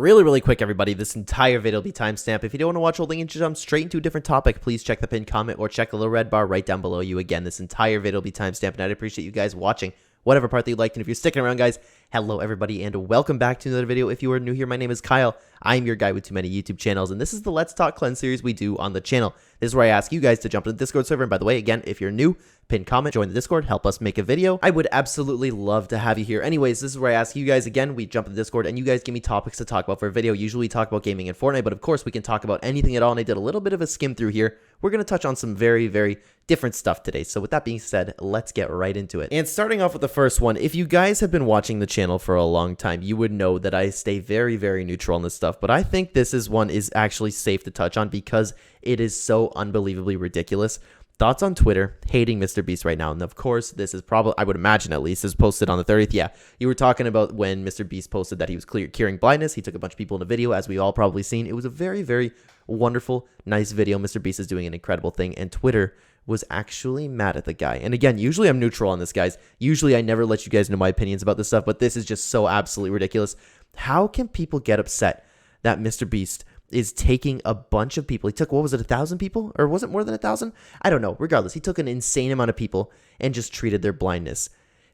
Really quick, everybody, this entire video will be timestamped. If you don't want to watch holding and jump straight into a different topic, please check the pinned comment or check the little red bar right down below you. Again, this entire video will be timestamped, and I'd appreciate you guys watching whatever part that you liked. And if you're sticking around, guys, hello everybody, and welcome back to another video. If you are new here, my name is Kyle. I'm your guy with too many YouTube channels, and this is the Let's Talk Clen series we do on the channel. This is where I ask you guys to jump into the Discord server. And by the way, again, if you're new, pin comment, join the Discord, help us make a video. I would absolutely love to have you here. Anyways, this is where I ask you guys, again, we jump in the Discord and you guys give me topics to talk about for a video. Usually we talk about gaming and Fortnite, but of course we can talk about anything at all, and I did a little bit of a skim through here. We're going to touch on some very different stuff today. So with that being said, let's get right into it. And starting off with the first one, if you guys have been watching the channel for a long time, you would know that I stay very neutral on this stuff, but I think this one is actually safe to touch on because it is so unbelievably ridiculous. Thoughts on Twitter hating MrBeast right now. And of course, this is probably, I would imagine at least, is posted on the 30th. Yeah, you were talking about when MrBeast posted that he was curing blindness. He took a bunch of people in a video, as we all probably seen. It was a very wonderful, nice video. MrBeast is doing an incredible thing, and Twitter was actually mad at the guy. And again, usually I'm neutral on this, guys. Usually I never let you guys know my opinions about this stuff, but this is just so absolutely ridiculous. How can people get upset that MrBeast is taking a bunch of people? He took, what was it, 1,000 people? Or was it more than 1,000? I don't know. Regardless, he took an insane amount of people and just treated their blindness.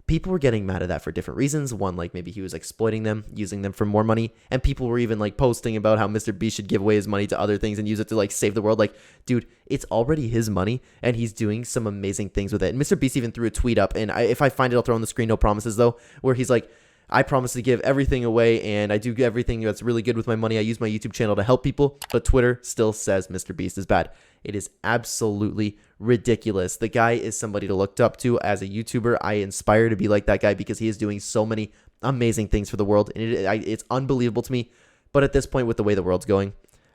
People were getting mad at that for different reasons. One, like maybe he was exploiting them, using them for more money. And people were even like posting about how MrBeast should give away his money to other things and use it to like save the world. Like, dude, it's already his money and he's doing some amazing things with it. And MrBeast even threw a tweet up, and if I find it, I'll throw on the screen, no promises though, where he's like, I promise to give everything away, and I do everything that's really good with my money. I use my YouTube channel to help people, but Twitter still says MrBeast is bad. It is absolutely ridiculous. The guy is somebody to look up to as a YouTuber. I aspire to be like that guy because he is doing so many amazing things for the world, and it's unbelievable to me. But at this point, with the way the world's going,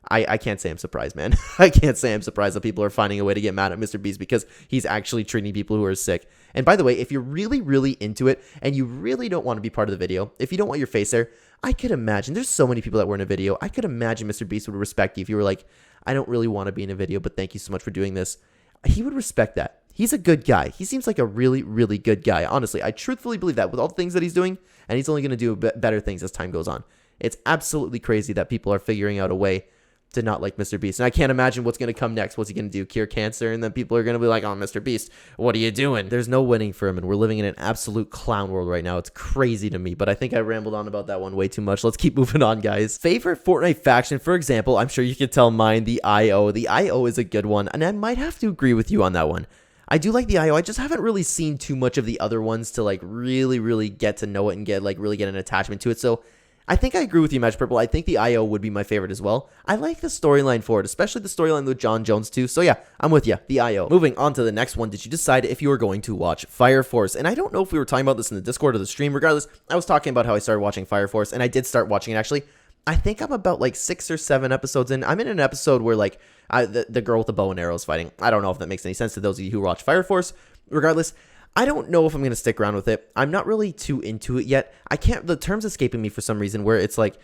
I can't say I'm surprised, man. I can't say I'm surprised that people are finding a way to get mad at MrBeast because he's actually treating people who are sick. And by the way, if you're really into it and you really don't want to be part of the video, if you don't want your face there, I could imagine, there's so many people that were in a video, I could imagine MrBeast would respect you if you were like, I don't really want to be in a video, but thank you so much for doing this. He would respect that. He's a good guy. He seems like a really good guy. Honestly, I truthfully believe that with all the things that he's doing, and he's only going to do better things as time goes on. It's absolutely crazy that people are figuring out a way to not like MrBeast. And I can't imagine what's going to come next. What's he going to do? Cure cancer? And then people are going to be like, oh, MrBeast, what are you doing? There's no winning for him, and we're living in an absolute clown world right now. It's crazy to me, but I think I rambled on about that one way too much. Let's keep moving on, guys. Favorite Fortnite faction, for example, I'm sure you can tell mine, the IO. The IO is a good one, and I might have to agree with you on that one. I do like the IO. I just haven't really seen too much of the other ones to like really get to know it and really get an attachment to it. So I think I agree with you, Match Purple. I think the IO would be my favorite as well. I like the storyline for it, especially the storyline with John Jones too. So yeah, I'm with you, the IO. Moving on to the next one, did you decide if you were going to watch Fire Force? And I don't know if we were talking about this in the Discord or the stream. Regardless, I was talking about how I started watching Fire Force, and I did start watching it actually. I think I'm about like 6 or 7 episodes in. I'm in an episode where like the girl with the bow and arrow is fighting. I don't know if that makes any sense to those of you who watch Fire Force. Regardless, I don't know if I'm going to stick around with it. I'm not really too into it yet. The term's escaping me for some reason, where it's like,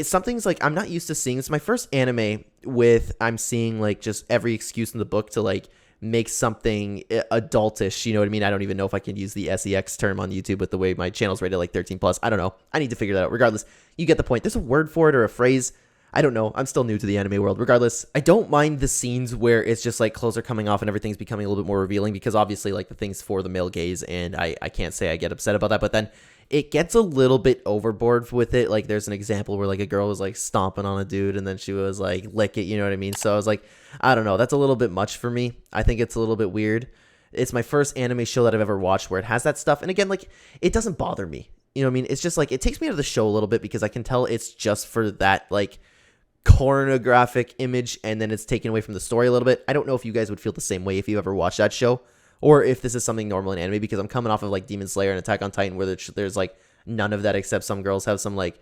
something's like, I'm not used to seeing. It's my first anime with, I'm seeing like just every excuse in the book to like make something adultish, you know what I mean? I don't even know if I can use the SEX term on YouTube with the way my channel's rated like 13 plus. I don't know. I need to figure that out. Regardless, you get the point. There's a word for it or a phrase. I don't know. I'm still new to the anime world. Regardless, I don't mind the scenes where it's just like clothes are coming off and everything's becoming a little bit more revealing, because obviously like the thing's for the male gaze, and I can't say I get upset about that, but then it gets a little bit overboard with it. Like there's an example where like a girl was like stomping on a dude and then she was like, lick it, you know what I mean? So I was like, I don't know. That's a little bit much for me. I think it's a little bit weird. It's my first anime show that I've ever watched where it has that stuff. And again, like it doesn't bother me. You know what I mean? It's just like, it takes me out of the show a little bit because I can tell it's just for that like pornographic image, and then it's taken away from the story a little bit. I don't know if you guys would feel the same way if you ever watched that show, or if this is something normal in anime, because I'm coming off of like Demon Slayer and Attack on Titan, where there's like none of that, except some girls have some like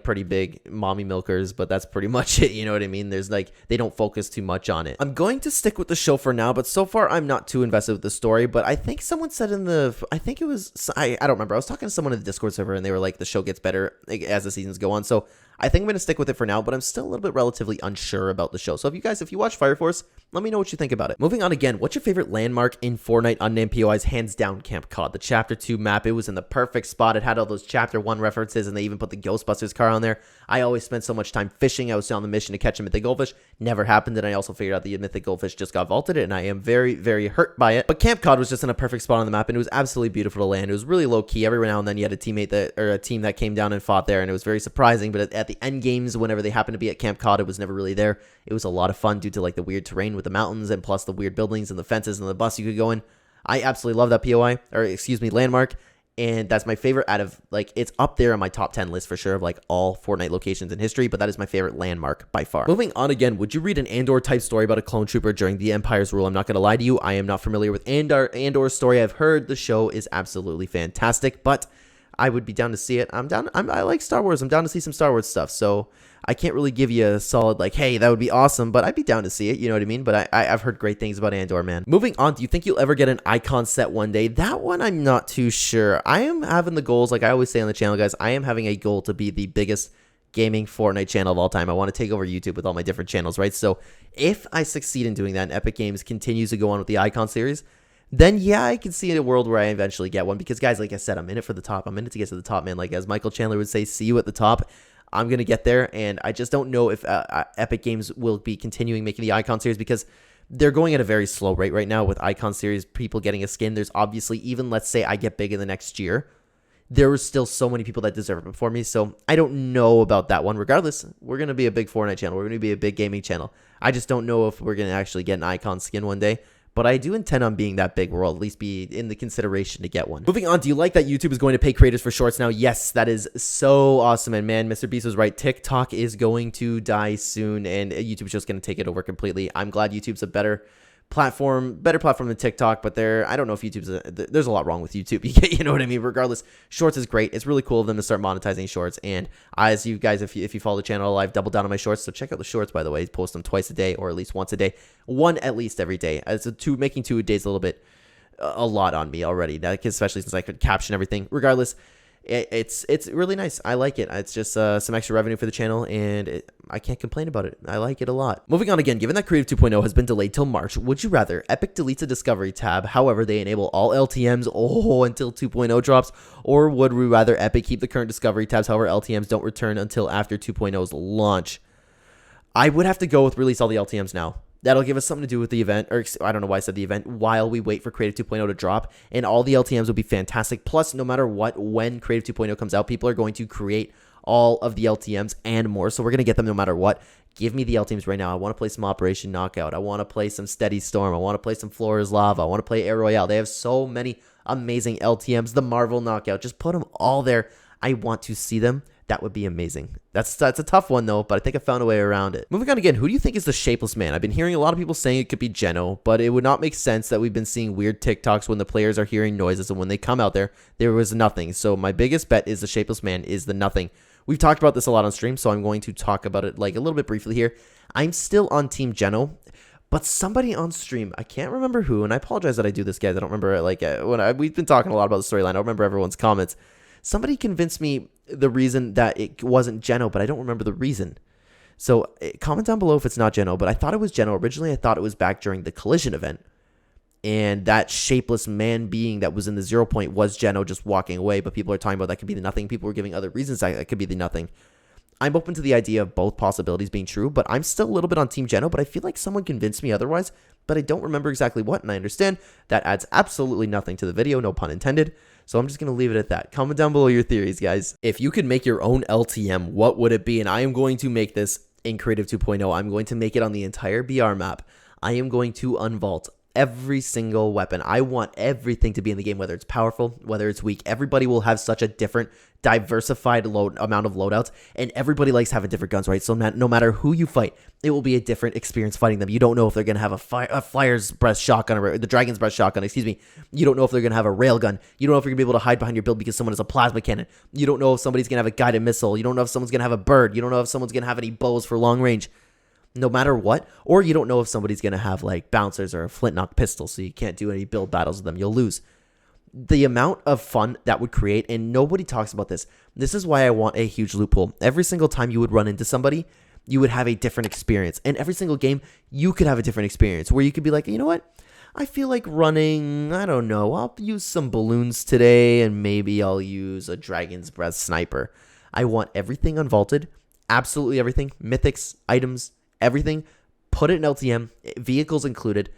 pretty big mommy milkers, but that's pretty much it, you know what I mean? There's like, they don't focus too much on it. I'm going to stick with the show for now, but so far I'm not too invested with the story. But I think someone said I think it was, I don't remember, I was talking to someone in the Discord server and they were like, the show gets better as the seasons go on. So I think I'm going to stick with it for now, but I'm still a little bit relatively unsure about the show. So if you watch Fire Force, let me know what you think about it. Moving on again, what's your favorite landmark in Fortnite Unnamed POI's hands down Camp COD? The Chapter 2 map, it was in the perfect spot. It had all those Chapter 1 references, and they even put the Ghostbusters car on there. I always spent so much time fishing. I was on the mission to catch a mythic goldfish. Never happened. And I also figured out the mythic goldfish just got vaulted, and I am very, very hurt by it. But Camp Cod was just in a perfect spot on the map, and it was absolutely beautiful to land. It was really low key. Every now and then you had a teammate or a team that came down and fought there, and it was very surprising. But at the end games, whenever they happened to be at Camp Cod, it was never really there. It was a lot of fun due to like the weird terrain with the mountains and plus the weird buildings and the fences and the bus you could go in. I absolutely love that POI, or excuse me, landmark. And that's my favorite out of, like, it's up there on my top 10 list for sure of, like, all Fortnite locations in history, but that is my favorite landmark by far. Moving on again, would you read an Andor type story about a clone trooper during the Empire's rule? I'm not going to lie to you. I am not familiar with Andor Story. I've heard the show is absolutely fantastic, but I would be down to see it. I like Star Wars. I'm down to see some Star Wars stuff, so I can't really give you a solid, like, hey, that would be awesome, but I'd be down to see it, you know what I mean? But I've heard great things about Andor, man. Moving on, do you think you'll ever get an icon set one day? That one, I'm not too sure. I am having the goals, like I always say on the channel, guys, I am having a goal to be the biggest gaming Fortnite channel of all time. I want to take over YouTube with all my different channels, right? So if I succeed in doing that and Epic Games continues to go on with the icon series, then yeah, I can see a world where I eventually get one, because guys, like I said, I'm in it for the top. I'm in it to get to the top, man. Like as Michael Chandler would say, see you at the top. I'm going to get there, and I just don't know if Epic Games will be continuing making the Icon series, because they're going at a very slow rate right now with Icon series, people getting a skin. There's obviously, even let's say I get big in the next year, there are still so many people that deserve it before me, so I don't know about that one. Regardless, we're going to be a big Fortnite channel. We're going to be a big gaming channel. I just don't know if we're going to actually get an Icon skin one day. But I do intend on being that big, or I'll at least be in the consideration to get one. Moving on, do you like that YouTube is going to pay creators for shorts now? Yes, that is so awesome. And man, MrBeast was right. TikTok is going to die soon, and YouTube is just going to take it over completely. I'm glad YouTube's a better platform than TikTok, but I don't know if there's a lot wrong with YouTube. You know what I mean? Regardless, shorts is great. It's really cool of them to start monetizing shorts. And as you guys, if you follow the channel, I've doubled down on my shorts. So check out the shorts, by the way. Post them twice a day, or at least once a day. One at least every day. Making 2 a day is a little bit a lot on me already, especially since I could caption everything. Regardless, it's really nice. I like it. It's just some extra revenue for the channel, and I can't complain about it. I like it a lot. Moving on again, given that Creative 2.0 has been delayed till March, would you rather Epic deletes a Discovery tab, however they enable all LTMs until 2.0 drops, or would we rather Epic keep the current Discovery tabs, however LTMs don't return until after 2.0's launch? I would have to go with release all the LTMs now. That'll give us something to do with the event, or I don't know why I said the event, while we wait for Creative 2.0 to drop, and all the LTMs will be fantastic. Plus, no matter what, when Creative 2.0 comes out, people are going to create all of the LTMs and more, so we're going to get them no matter what. Give me the LTMs right now. I want to play some Operation Knockout. I want to play some Steady Storm. I want to play some Flora's Lava. I want to play Air Royale. They have so many amazing LTMs. The Marvel Knockout. Just put them all there. I want to see them. That would be amazing. That's a tough one, though, but I think I found a way around it. Moving on again, who do you think is the Shapeless Man? I've been hearing a lot of people saying it could be Geno, but it would not make sense that we've been seeing weird TikToks when the players are hearing noises, and when they come out there was nothing. So my biggest bet is the Shapeless Man is the nothing. We've talked about this a lot on stream, so I'm going to talk about it like a little bit briefly here. I'm still on Team Geno, but somebody on stream, I can't remember who, and I apologize that I do this, guys. I don't remember, like, we've been talking a lot about the storyline. I don't remember everyone's comments. Somebody convinced me the reason that it wasn't Geno, but I don't remember the reason. So comment down below if it's not Geno, but I thought it was Geno. Originally, I thought it was back during the Collision event. And that Shapeless Man being that was in the 0 point was Geno just walking away, but people are talking about that could be the nothing. People were giving other reasons that could be the nothing. I'm open to the idea of both possibilities being true, but I'm still a little bit on Team Geno, but I feel like someone convinced me otherwise, but I don't remember exactly what, and I understand that adds absolutely nothing to the video, no pun intended. So I'm just going to leave it at that. Comment down below your theories, guys. If you could make your own LTM, what would it be? And I am going to make this in Creative 2.0. I'm going to make it on the entire BR map. I am going to unvault every single weapon. I want everything to be in the game, whether it's powerful, whether it's weak. Everybody will have such a different, diversified amount of loadouts, and everybody likes having different guns, right? So no matter who you fight, it will be a different experience fighting them. You don't know if they're going to have a Fire's Breath shotgun, or the Dragon's Breath shotgun, excuse me. You don't know if they're going to have a railgun. You don't know if you're going to be able to hide behind your build because someone has a plasma cannon. You don't know if somebody's going to have a guided missile. You don't know if someone's going to have a bird. You don't know if someone's going to have any bows for long range. No matter what, or you don't know if somebody's going to have like bouncers or a flintlock pistol, so you can't do any build battles with them. You'll lose. The amount of fun that would create, and nobody talks about this. This is why I want a huge loophole. Every single time you would run into somebody, you would have a different experience. And every single game, you could have a different experience where you could be like, you know what? I feel like running, I don't know, I'll use some balloons today, and maybe I'll use a Dragon's Breath sniper. I want everything unvaulted. absolutely everything, mythics, items, everything, put it in LTM, vehicles included,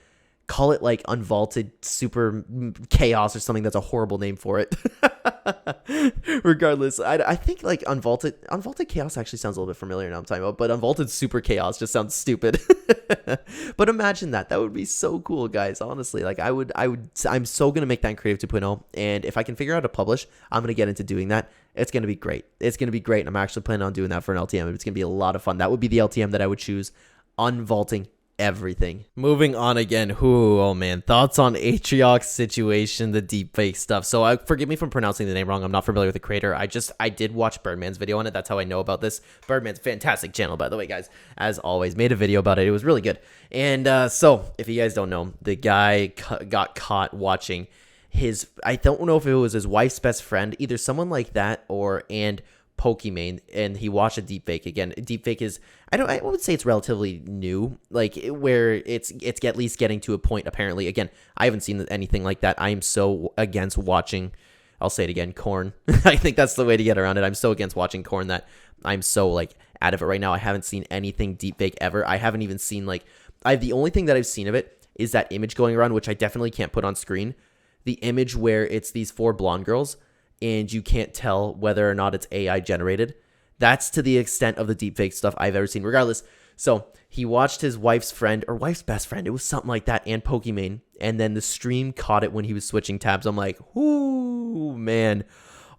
call it like unvaulted super chaos or something. That's a horrible name for it. Regardless, I think like unvaulted chaos actually sounds a little bit familiar now I'm talking about, but unvaulted super chaos just sounds stupid. But imagine that would be so cool, guys. Honestly, like I'm so gonna make that in Creative 2.0, and if I can figure out how to publish, I'm gonna get into doing that. It's gonna be great. It's gonna be great, and I'm actually planning on doing that for an LTM. It's gonna be a lot of fun. That would be the LTM that I would choose, unvaulting everything. Moving on again. Oh man, thoughts on Atrioc's situation, the deepfake stuff. So forgive me for pronouncing the name wrong. I'm not familiar with the creator. I did watch Birdman's video on it. That's how I know about this. Birdman's fantastic channel, by the way, guys. As always, made a video about it. It was really good. And so if you guys don't know, the guy got caught watching his, I don't know if it was his wife's best friend, either someone like that and Pokimane, and he watched a deepfake. Again, deepfake is, I would say it's relatively new, like where it's at least getting to a point. Apparently, again, I haven't seen anything like that. I am so against watching, I'll say it again, corn. I think that's the way to get around it. I'm so against watching corn that I'm so like out of it right now. I haven't seen anything deepfake ever. I haven't even seen like, the only thing that I've seen of it is that image going around, which I definitely can't put on screen. The image where it's these 4 blonde girls, and you can't tell whether or not it's AI generated. That's to the extent of the deepfake stuff I've ever seen. Regardless, so he watched his wife's friend, or wife's best friend, it was something like that, and Pokimane, and then the stream caught it when he was switching tabs. I'm like, ooh, man.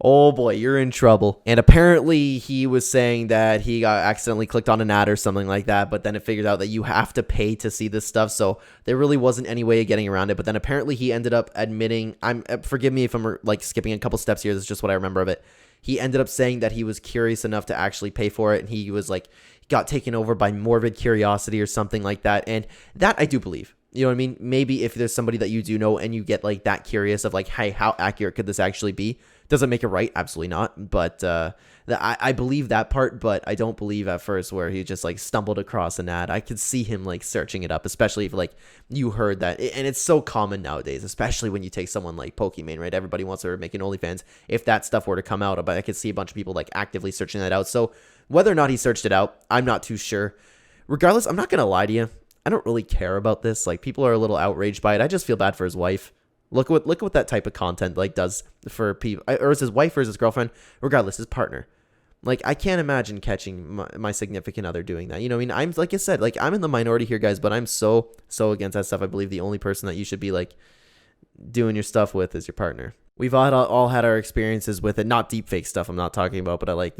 Oh boy, you're in trouble. And apparently he was saying that he got accidentally clicked on an ad or something like that, but then it figured out that you have to pay to see this stuff, so there really wasn't any way of getting around it. But then apparently he ended up admitting, forgive me if I'm like skipping a couple steps here, this is just what I remember of it. He ended up saying that he was curious enough to actually pay for it, and he was like, got taken over by morbid curiosity or something like that, and that I do believe. You know what I mean? Maybe if there's somebody that you do know and you get like that curious of like, hey, how accurate could this actually be? Does it make it right? Absolutely not. But I believe that part, but I don't believe at first where he just like stumbled across an ad. I could see him like searching it up, especially if like you heard that. And it's so common nowadays, especially when you take someone like Pokimane, right? Everybody wants to make an OnlyFans. If that stuff were to come out, but I could see a bunch of people like actively searching that out. So whether or not he searched it out, I'm not too sure. Regardless, I'm not going to lie to you. I don't really care about this. Like, people are a little outraged by it. I just feel bad for his wife. Look what that type of content like does for people. Or is his wife or is his girlfriend? Regardless, his partner. Like, I can't imagine catching my significant other doing that. You know what I mean? I'm, like I said, like, I'm in the minority here, guys, but I'm so against that stuff. I believe the only person that you should be like doing your stuff with is your partner. We've all had our experiences with it. Not deepfake stuff I'm not talking about, but I like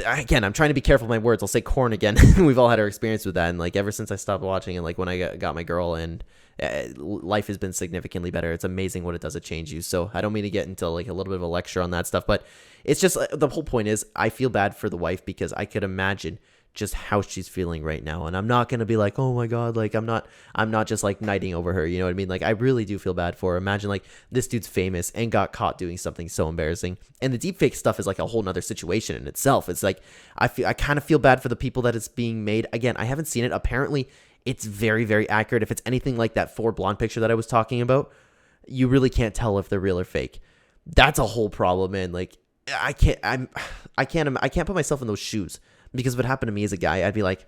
again, I'm trying to be careful with my words. I'll say corn again. We've all had our experience with that, and like ever since I stopped watching, and like when I got my girl, and life has been significantly better. It's amazing what it does to change you. So I don't mean to get into like a little bit of a lecture on that stuff, but it's just the whole point is I feel bad for the wife because I could imagine just how she's feeling right now, and I'm not gonna be like, oh my god, like I'm not just like knighting over her, you know what I mean? Like, I really do feel bad for her. Imagine like this dude's famous and got caught doing something so embarrassing, and the deepfake stuff is like a whole nother situation in itself. It's like I kind of feel bad for the people that it's being made. Again, I haven't seen it. Apparently it's very, very accurate. If it's anything like that 4 blonde picture that I was talking about, you really can't tell if they're real or fake. That's a whole problem, man. Like, I can't put myself in those shoes. Because if it happened to me as a guy, I'd be like,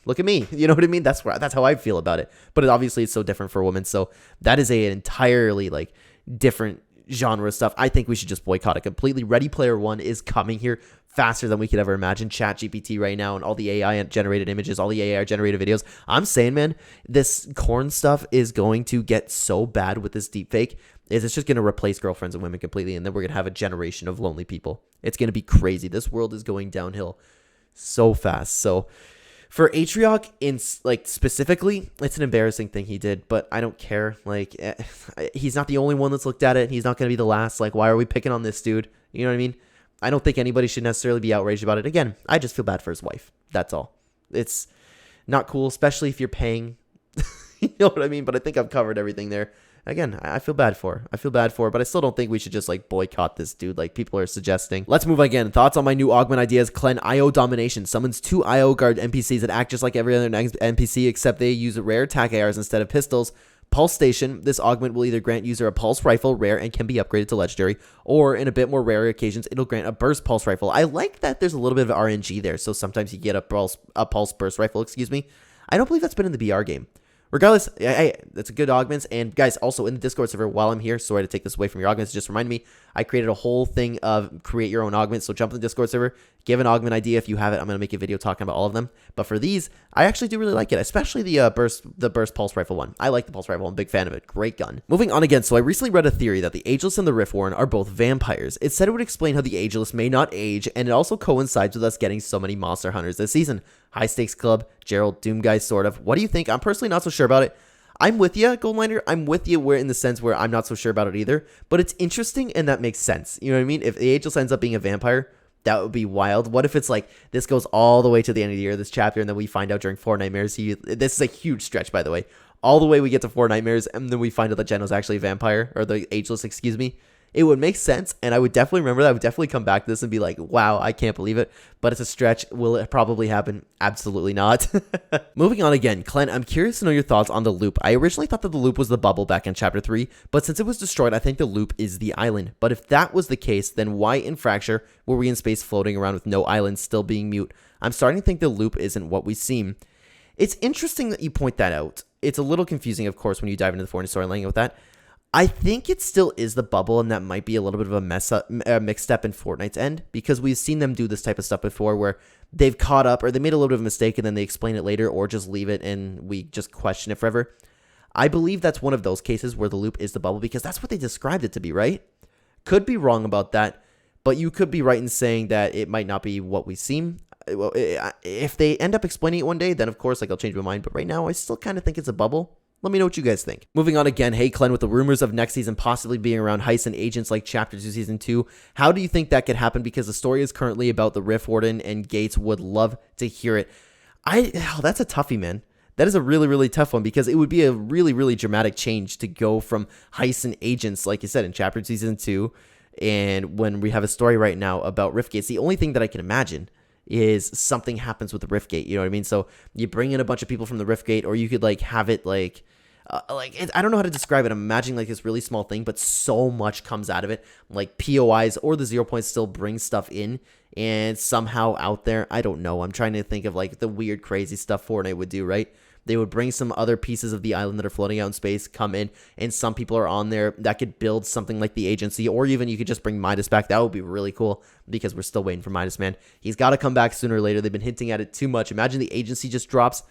look at me. You know what I mean? That's how I feel about it. But obviously it's so different for women. So that is an entirely like different genre of stuff. I think we should just boycott it completely. Ready Player One is coming here faster than we could ever imagine. ChatGPT right now and all the AI generated images, all the AI generated videos. I'm saying, man, this corn stuff is going to get so bad with this deepfake. It's just going to replace girlfriends and women completely, and then we're going to have a generation of lonely people. It's going to be crazy. This world is going downhill so fast. So for Atrioc, specifically, it's an embarrassing thing he did, but I don't care. Like, he's not the only one that's looked at it. He's not going to be the last. Like, why are we picking on this dude? You know what I mean? I don't think anybody should necessarily be outraged about it. Again, I just feel bad for his wife. That's all. It's not cool, especially if you're paying. You know what I mean? But I think I've covered everything there. Again, I feel bad for her, but I still don't think we should just like boycott this dude like people are suggesting. Let's move again. Thoughts on my new augment ideas. Clen IO Domination summons 2 IO guard NPCs that act just like every other NPC except they use rare attack ARs instead of pistols. Pulse Station, this augment will either grant user a pulse rifle, rare, and can be upgraded to legendary, or in a bit more rare occasions, it'll grant a burst pulse rifle. I like that there's a little bit of RNG there, so sometimes you get a pulse burst rifle, excuse me. I don't believe that's been in the BR game. Regardless, hey, that's a good augments. And guys, also in the Discord server, while I'm here, sorry to take this away from your augments, just remind me, I created a whole thing of create your own augments. So jump in the Discord server, give an augment idea if you have it. I'm going to make a video talking about all of them. But for these, I actually do really like it, especially the burst pulse rifle one. I like the pulse rifle. I'm a big fan of it. Great gun. Moving on again. So I recently read a theory that the Ageless and the Riftworn are both vampires. It said it would explain how the Ageless may not age, and it also coincides with us getting so many monster hunters this season. High stakes club, Gerald, Doom guys, sort of. What do you think? I'm personally not so sure about it. I'm with you, Goldliner. I'm with you in the sense where I'm not so sure about it either. But it's interesting and that makes sense. You know what I mean? If the Ageless ends up being a vampire, that would be wild. What if it's like this goes all the way to the end of the year, this chapter, and then we find out during Four Nightmares. This is a huge stretch, by the way. All the way we get to Four Nightmares, and then we find out that Geno's actually a vampire, or the Ageless, excuse me. It would make sense, and I would definitely remember that. I would definitely come back to this and be like, wow, I can't believe it. But it's a stretch. Will it probably happen? Absolutely not. Moving on again, Clen, I'm curious to know your thoughts on the loop. I originally thought that the loop was the bubble back in Chapter 3, but since it was destroyed, I think the loop is the island. But if that was the case, then why in Fracture were we in space floating around with no island still being mute? I'm starting to think the loop isn't what we seem. It's interesting that you point that out. It's a little confusing, of course, when you dive into the Fortnite storyline with that. I think it still is the bubble, and that might be a little bit of a mix-up in Fortnite's end, because we've seen them do this type of stuff before where they've caught up or they made a little bit of a mistake and then they explain it later or just leave it and we just question it forever. I believe that's one of those cases where the loop is the bubble because that's what they described it to be, right? Could be wrong about that, but you could be right in saying that it might not be what we seem. Well, if they end up explaining it one day, then of course I'll change my mind, but right now I still kind of think it's a bubble. Let me know what you guys think. Moving on again, hey Clen, with the rumors of next season possibly being around heists and agents like Chapter 2 Season 2, how do you think that could happen? Because the story is currently about the Rift Warden and Gates. Would love to hear it. That's a toughie, man. That is a really, really tough one because it would be a really, really dramatic change to go from heists and agents, like you said, in Chapter 2 Season 2, and when we have a story right now about Rift Gates, the only thing that I can imagine is something happens with the Rift Gate, you know what I mean? So you bring in a bunch of people from the Rift Gate, or you could like have it like I don't know how to describe it. I'm imagining like this really small thing, but so much comes out of it. Like POIs or the 0 points still bring stuff in, and somehow out there, I don't know. I'm trying to think of like the weird, crazy stuff Fortnite would do, right? They would bring some other pieces of the island that are floating out in space, come in, and some people are on there that could build something like the agency, or even you could just bring Midas back. That would be really cool because we're still waiting for Midas, man. He's got to come back sooner or later. They've been hinting at it too much. Imagine the agency just drops.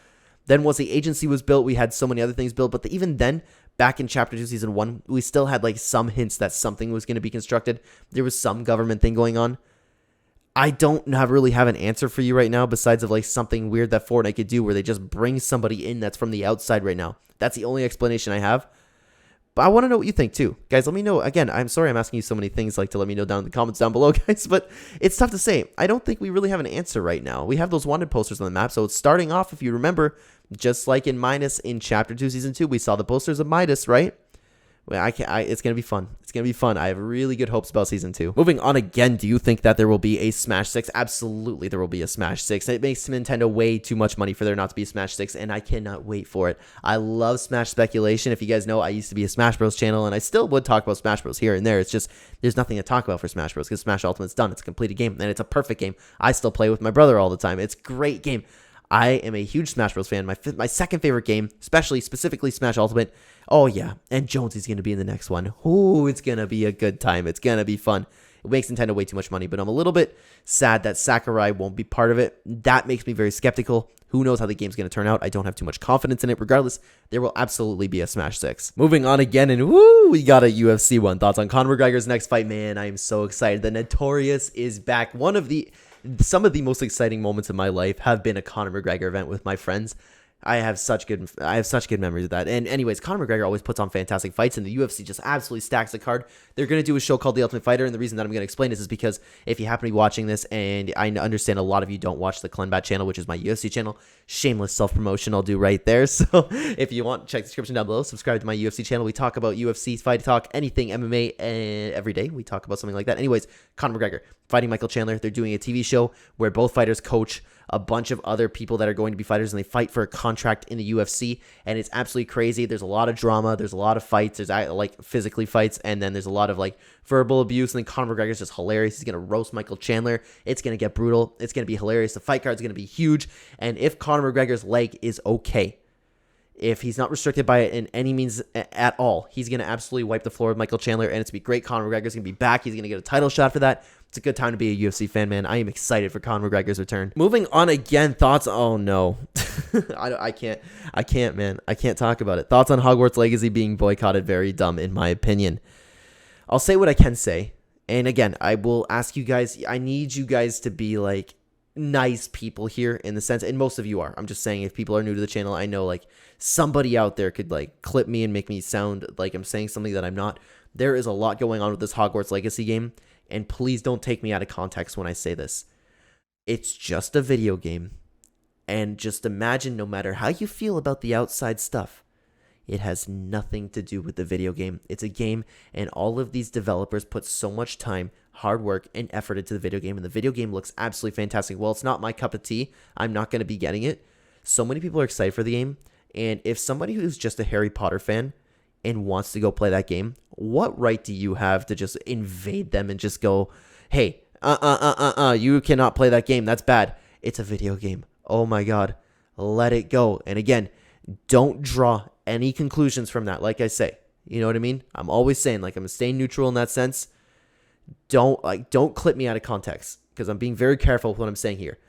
Then once the agency was built, we had so many other things built. But even then, back in Chapter 2 Season 1, we still had like some hints that something was going to be constructed. There was some government thing going on. I don't really have an answer for you right now besides of like something weird that Fortnite could do where they just bring somebody in that's from the outside right now. That's the only explanation I have. But I want to know what you think too. Guys, let me know. Again, I'm sorry I'm asking you so many things like to let me know down in the comments down below, guys. But it's tough to say. I don't think we really have an answer right now. We have those wanted posters on the map. So it's starting off, if you remember, just like in Midas in Chapter 2 Season 2, we saw the posters of Midas, right? Well, it's going to be fun. It's going to be fun. I have really good hopes about Season 2. Moving on again, do you think that there will be a Smash 6? Absolutely, there will be a Smash 6. It makes Nintendo way too much money for there not to be a Smash 6, and I cannot wait for it. I love Smash speculation. If you guys know, I used to be a Smash Bros. Channel, and I still would talk about Smash Bros. Here and there. It's just, there's nothing to talk about for Smash Bros. Because Smash Ultimate's done. It's a completed game, and it's a perfect game. I still play with my brother all the time. It's a great game. I am a huge Smash Bros. Fan. My second favorite game, specifically Smash Ultimate. Oh, yeah. And Jonesy's going to be in the next one. Ooh, it's going to be a good time. It's going to be fun. It makes Nintendo way too much money, but I'm a little bit sad that Sakurai won't be part of it. That makes me very skeptical. Who knows how the game's going to turn out? I don't have too much confidence in it. Regardless, there will absolutely be a Smash 6. Moving on again, and woo, we got a UFC one. Thoughts on Conor McGregor's next fight? Man, I am so excited. The Notorious is back. Some of the most exciting moments of my life have been a Conor McGregor event with my friends. I have such good memories of that. And anyways, Conor McGregor always puts on fantastic fights, and the UFC just absolutely stacks the card. They're going to do a show called The Ultimate Fighter, and the reason that I'm going to explain this is because if you happen to be watching this, and I understand a lot of you don't watch the Clenbat channel, which is my UFC channel, shameless self-promotion I'll do right there. So if you want, check the description down below, subscribe to my UFC channel. We talk about UFC, fight talk, anything MMA, and every day we talk about something like that. Anyways, Conor McGregor, fighting Michael Chandler. They're doing a TV show where both fighters coach a bunch of other people that are going to be fighters, and they fight for a contract in the UFC, and it's absolutely crazy. There's a lot of drama. There's a lot of fights. There's like physically fights, and then there's a lot of like verbal abuse, and then Conor McGregor's just hilarious. He's going to roast Michael Chandler. It's going to get brutal. It's going to be hilarious. The fight card's going to be huge, and if Conor McGregor's leg is okay, if he's not restricted by it in any means at all, he's going to absolutely wipe the floor with Michael Chandler, and it's going to be great. Conor McGregor's going to be back. He's going to get a title shot for that. It's a good time to be a UFC fan, man. I am excited for Conor McGregor's return. Moving on again, thoughts. Oh, no. I can't, man. I can't talk about it. Thoughts on Hogwarts Legacy being boycotted. Very dumb, in my opinion. I'll say what I can say. And again, I will ask you guys, I need you guys to be like nice people here in the sense, and most of you are. I'm just saying, if people are new to the channel, I know like somebody out there could like clip me and make me sound like I'm saying something that I'm not. There is a lot going on with this Hogwarts Legacy game, and please don't take me out of context when I say this. It's just a video game, and just imagine, no matter how you feel about the outside stuff, it has nothing to do with the video game. It's a game, and all of these developers put so much time, hard work, and effort into the video game, and the video game looks absolutely fantastic. Well, it's not my cup of tea. I'm not going to be getting it. So many people are excited for the game, and if somebody who's just a Harry Potter fan and wants to go play that game, what right do you have to just invade them and just go, hey, you cannot play that game. That's bad. It's a video game. Oh my God. Let it go. And again, don't draw any conclusions from that. Like I say, you know what I mean? I'm always saying, like, I'm staying neutral in that sense. Don't clip me out of context, because I'm being very careful with what I'm saying here.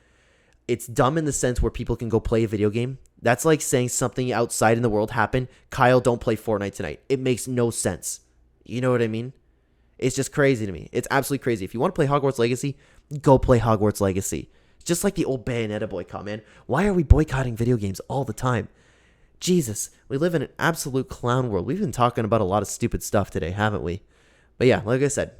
It's dumb in the sense where people can go play a video game. That's like saying something outside in the world happened. Kyle, don't play Fortnite tonight. It makes no sense. You know what I mean? It's just crazy to me. It's absolutely crazy. If you want to play Hogwarts Legacy, go play Hogwarts Legacy. It's just like the old Bayonetta boycott, man. Why are we boycotting video games all the time? Jesus, we live in an absolute clown world. We've been talking about a lot of stupid stuff today, haven't we? But yeah, like I said,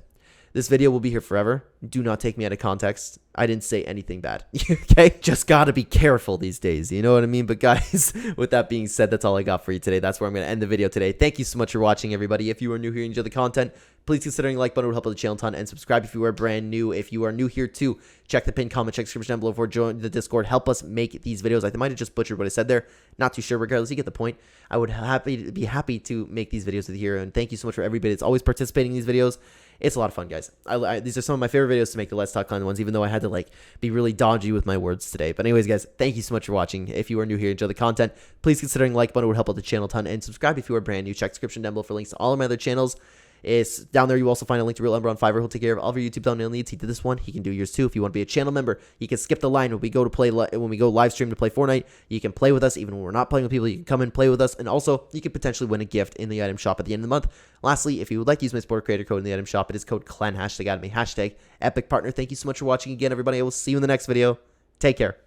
this video will be here forever. Do not take me out of context. I didn't say anything bad. Okay? Just gotta be careful these days. You know what I mean? But guys, with that being said, that's all I got for you today. That's where I'm going to end the video today. Thank you so much for watching, everybody. If you are new here and enjoy the content, please consider hitting the like button. It would help out the channel a ton. And subscribe if you are brand new. If you are new here too, check the pinned comment, check the description down below for join the Discord. Help us make these videos. I might have just butchered what I said there. Not too sure. Regardless, you get the point. I would be happy to make these videos with you here. And thank you so much for everybody that's always participating in these videos. It's a lot of fun, guys. These are some of my favorite videos to make, the Let's Talk Clen ones, even though I had to like be really dodgy with my words today. But anyways, guys, thank you so much for watching. If you are new here, enjoy the content, please consider hitting the like button. It would help out the channel a ton. And subscribe if you are brand new. Check the description down below for links to all of my other channels. It's down there. You also find a link to Real Ember on Fiverr. He'll take care of all of your YouTube thumbnail needs. He did this one. He can do yours too. If you want to be a channel member, you can skip the line when we go live stream to play Fortnite. You can play with us even when we're not playing with people. You can come and play with us, and also you can potentially win a gift in the item shop at the end of the month. Lastly, if you would like to use my support creator code in the item shop, it is code Clen #anime #epic partner. Thank you so much for watching again, everybody. I will see you in the next video. Take care.